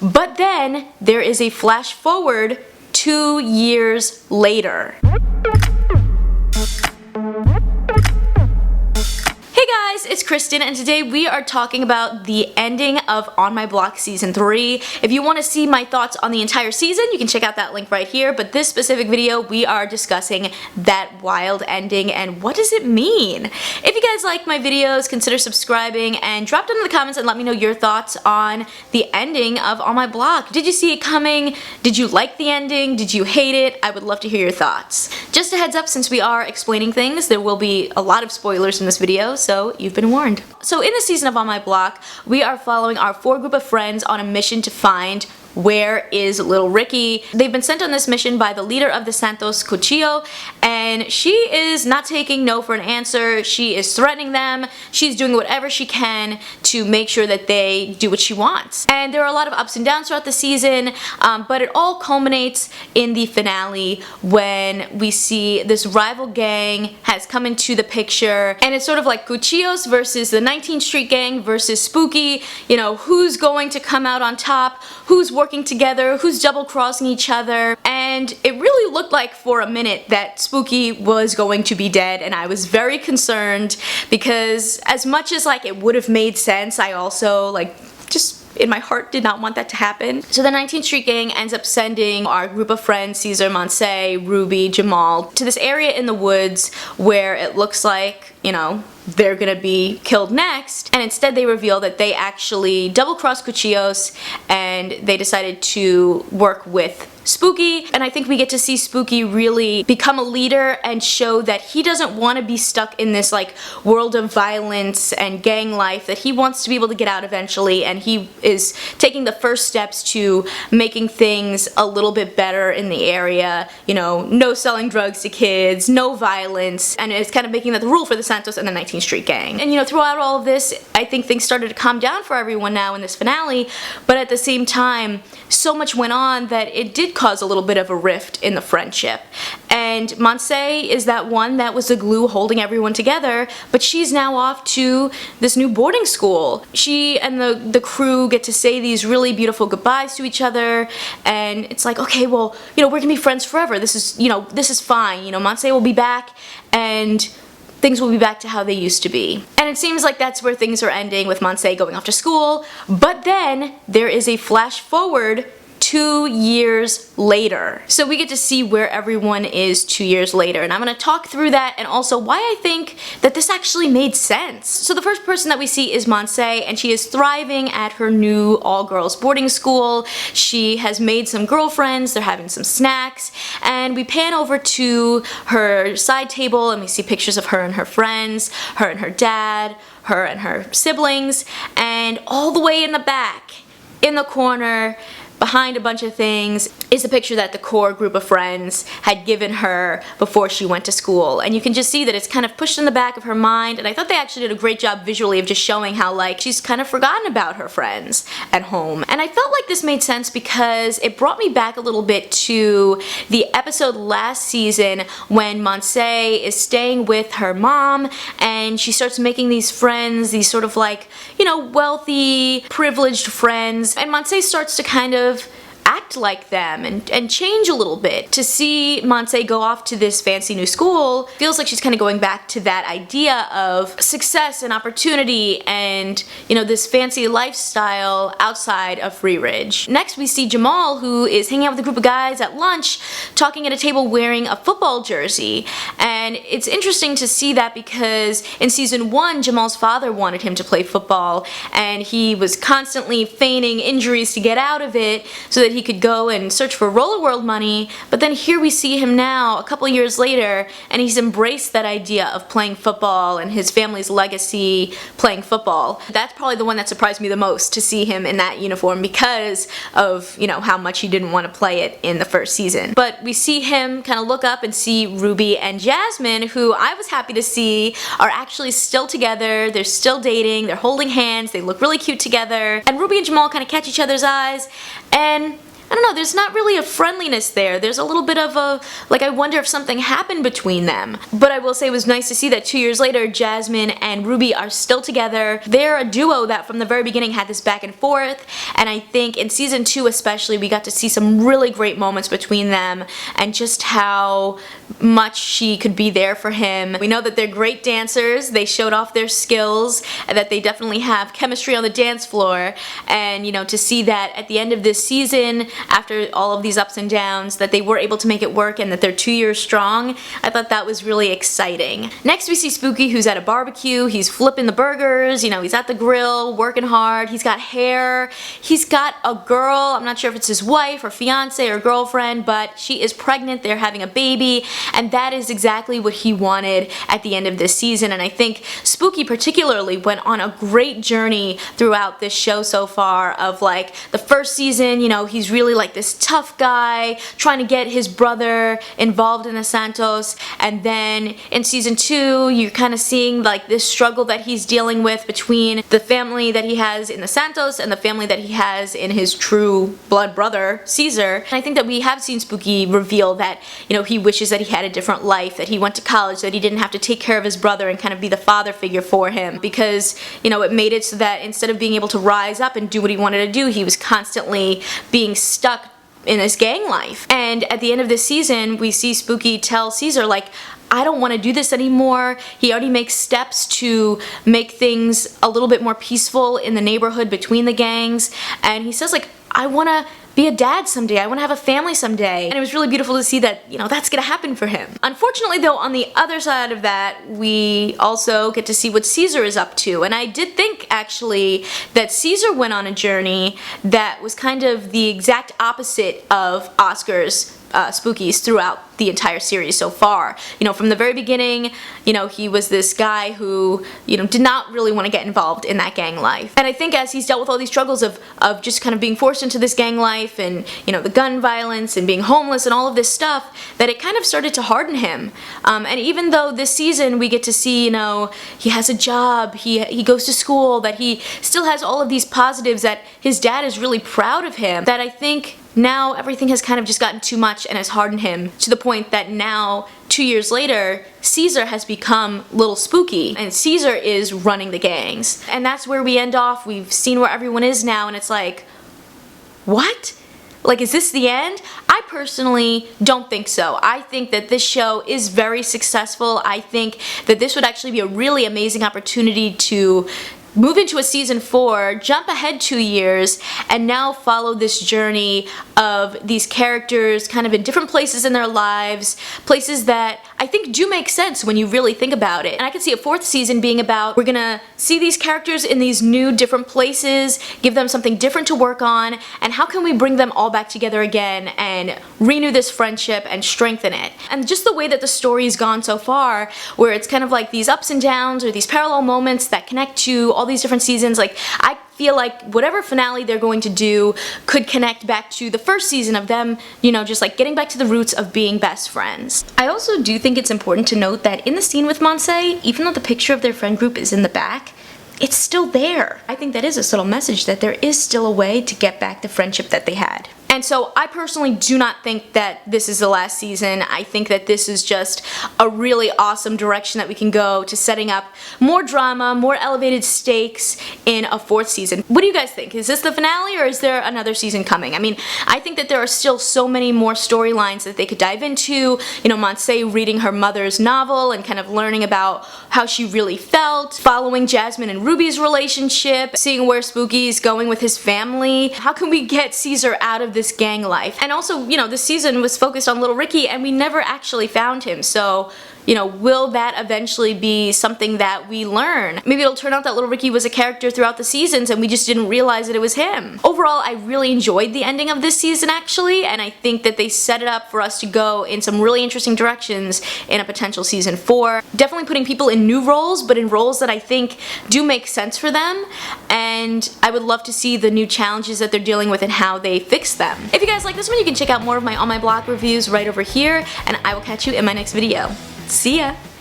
But then there is a flash forward 2 years later. Hey guys, it's Kristen, and today we are talking about the ending of On My Block Season 3. If you want to see my thoughts on the entire season, you can check out that link right here, but this specific video, we are discussing that wild ending and what does it mean? If you guys like my videos, consider subscribing and drop down in the comments and let me know your thoughts on the ending of On My Block. Did you see it coming? Did you like the ending? Did you hate it? I would love to hear your thoughts. Just a heads up, since we are explaining things, there will be a lot of spoilers in this video, so you've been warned. So in this season of On My Block, we are following our 4 group of friends on a mission to find where is little Ricky. They've been sent on this mission by the leader of the Santos Cuchillo, and she is not taking no for an answer. She is threatening them. She's doing whatever she can to make sure that they do what she wants. And there are a lot of ups and downs throughout the season, but it all culminates in the finale when we see this rival gang has come into the picture, and it's sort of like Cuchillos versus the 19th Street Gang versus Spooky. You know, who's going to come out on top? Who's working together, who's double-crossing each other, and it really looked like for a minute that Spooky was going to be dead, and I was very concerned because as much as like it would have made sense, I also like just in my heart did not want that to happen. So the 19th Street Gang ends up sending our group of friends, Caesar, Monse, Ruby, Jamal, to this area in the woods where it looks like, you know, they're gonna be killed next, and instead they reveal that they actually double-crossed Cuchillos and they decided to work with Spooky, and I think we get to see Spooky really become a leader and show that he doesn't want to be stuck in this like world of violence and gang life, that he wants to be able to get out eventually, and he is taking the first steps to making things a little bit better in the area. You know, no selling drugs to kids, no violence, and it's kind of making that the rule for the Santos and the 19th Street Gang. And you know, throughout all of this, I think things started to calm down for everyone now in this finale, but at the same time, so much went on that it did cause a little bit of a rift in the friendship. And Monse is that one that was the glue holding everyone together, but she's now off to this new boarding school. She and the crew get to say these really beautiful goodbyes to each other, and it's like, okay, well, you know, we're gonna be friends forever. This is, you know, this is fine. You know, Monse will be back, and things will be back to how they used to be. And it seems like that's where things are ending, with Monse going off to school, but then there is a flash forward 2 years later. So we get to see where everyone is 2 years later, and I'm going to talk through that and also why I think that this actually made sense. So the first person that we see is Monse, and she is thriving at her new all-girls boarding school. She has made some girlfriends, they're having some snacks, and we pan over to her side table and we see pictures of her and her friends, her and her dad, her and her siblings, and all the way in the back, in the corner, behind a bunch of things, is a picture that the core group of friends had given her before she went to school. And you can just see that it's kind of pushed in the back of her mind, and I thought they actually did a great job visually of just showing how like she's kind of forgotten about her friends at home. And I felt like this made sense because it brought me back a little bit to the episode last season when Monse is staying with her mom and she starts making these friends, these sort of like, you know, wealthy, privileged friends, and Monse starts to kind of act like them and change a little bit. To see Monse go off to this fancy new school feels like she's kind of going back to that idea of success and opportunity and, you know, this fancy lifestyle outside of Free Ridge. Next we see Jamal, who is hanging out with a group of guys at lunch, talking at a table wearing a football jersey. And it's interesting to see that because in season 1, Jamal's father wanted him to play football, and he was constantly feigning injuries to get out of it so that he could go and search for Roller World money, but then here we see him now a couple years later, and he's embraced that idea of playing football and his family's legacy playing football. That's probably the one that surprised me the most, to see him in that uniform because of, you know, how much he didn't want to play it in the first season. But we see him kind of look up and see Ruby and Jasmine, who I was happy to see are actually still together. They're still dating, they're holding hands, they look really cute together, and Ruby and Jamal kind of catch each other's eyes, and I don't know, there's not really a friendliness there. There's a little bit of a, like, I wonder if something happened between them. But I will say it was nice to see that 2 years later, Jasmine and Ruby are still together. They're a duo that from the very beginning had this back and forth, and I think in season 2 especially, we got to see some really great moments between them and just how much she could be there for him. We know that they're great dancers. They showed off their skills and that they definitely have chemistry on the dance floor, and you know, to see that at the end of this season, after all of these ups and downs, that they were able to make it work and that they're 2 years strong, I thought that was really exciting. Next we see Spooky, who's at a barbecue. He's flipping the burgers, you know, he's at the grill, working hard. He's got hair. He's got a girl. I'm not sure if it's his wife or fiance or girlfriend, but she is pregnant. They're having a baby, and that is exactly what he wanted at the end of this season. And I think Spooky particularly went on a great journey throughout this show so far of, like, the first season, you know, he's really like this tough guy trying to get his brother involved in the Santos, and then in season 2 you're kind of seeing like this struggle that he's dealing with between the family that he has in the Santos and the family that he has in his true blood brother, Caesar. And I think that we have seen Spooky reveal that, you know, he wishes that he had a different life, that he went to college, that he didn't have to take care of his brother and kind of be the father figure for him, because, you know, it made it so that instead of being able to rise up and do what he wanted to do, he was constantly being stuck in his gang life. And at the end of this season, we see Spooky tell Caesar, like, I don't want to do this anymore. He already makes steps to make things a little bit more peaceful in the neighborhood between the gangs, and he says, like, I want to be a dad someday. I want to have a family someday. And it was really beautiful to see that, you know, that's gonna happen for him. Unfortunately though, on the other side of that, we also get to see what Caesar is up to. And I did think actually that Caesar went on a journey that was kind of the exact opposite of Oscar's Spooky's throughout the entire series so far. You know, from the very beginning, you know, he was this guy who, you know, did not really want to get involved in that gang life. And I think as he's dealt with all these struggles of just kind of being forced into this gang life and, you know, the gun violence and being homeless and all of this stuff, that it kind of started to harden him. And even though this season we get to see, you know, he has a job, he goes to school, that he still has all of these positives, that his dad is really proud of him, that I think now everything has kind of just gotten too much and has hardened him to the point that now, 2 years later, Caesar has become Little Spooky, and Caesar is running the gangs. And that's where we end off. We've seen where everyone is now, and it's like, what? Like, is this the end? I personally don't think so. I think that this show is very successful. I think that this would actually be a really amazing opportunity to move into a season 4, jump ahead 2 years, and now follow this journey of these characters kind of in different places in their lives, places that I think do make sense when you really think about it. And I could see a 4th season being about, we're gonna see these characters in these new different places, give them something different to work on, and how can we bring them all back together again and renew this friendship and strengthen it. And just the way that the story's gone so far, where it's kind of like these ups and downs or these parallel moments that connect to all these different seasons, like, I feel like whatever finale they're going to do could connect back to the first season of them, you know, just like getting back to the roots of being best friends. I also do think it's important to note that in the scene with Monse, even though the picture of their friend group is in the back, it's still there. I think that is a subtle message that there is still a way to get back the friendship that they had. And so I personally do not think that this is the last season. I think that this is just a really awesome direction that we can go to setting up more drama, more elevated stakes in a 4th season. What do you guys think? Is this the finale or is there another season coming? I mean, I think that there are still so many more storylines that they could dive into. You know, Monse reading her mother's novel and kind of learning about how she really felt, following Jasmine and Ruby's relationship, seeing where Spooky's going with his family. How can we get Caesar out of this gang life? And also, you know, this season was focused on Little Ricky and we never actually found him, so, you know, will that eventually be something that we learn? Maybe it'll turn out that Little Ricky was a character throughout the seasons and we just didn't realize that it was him. Overall, I really enjoyed the ending of this season actually, and I think that they set it up for us to go in some really interesting directions in a potential season 4. Definitely putting people in new roles, but in roles that I think do make sense for them, and I would love to see the new challenges that they're dealing with and how they fix them. If you guys like this one, you can check out more of my On My Block reviews right over here, and I will catch you in my next video. See ya!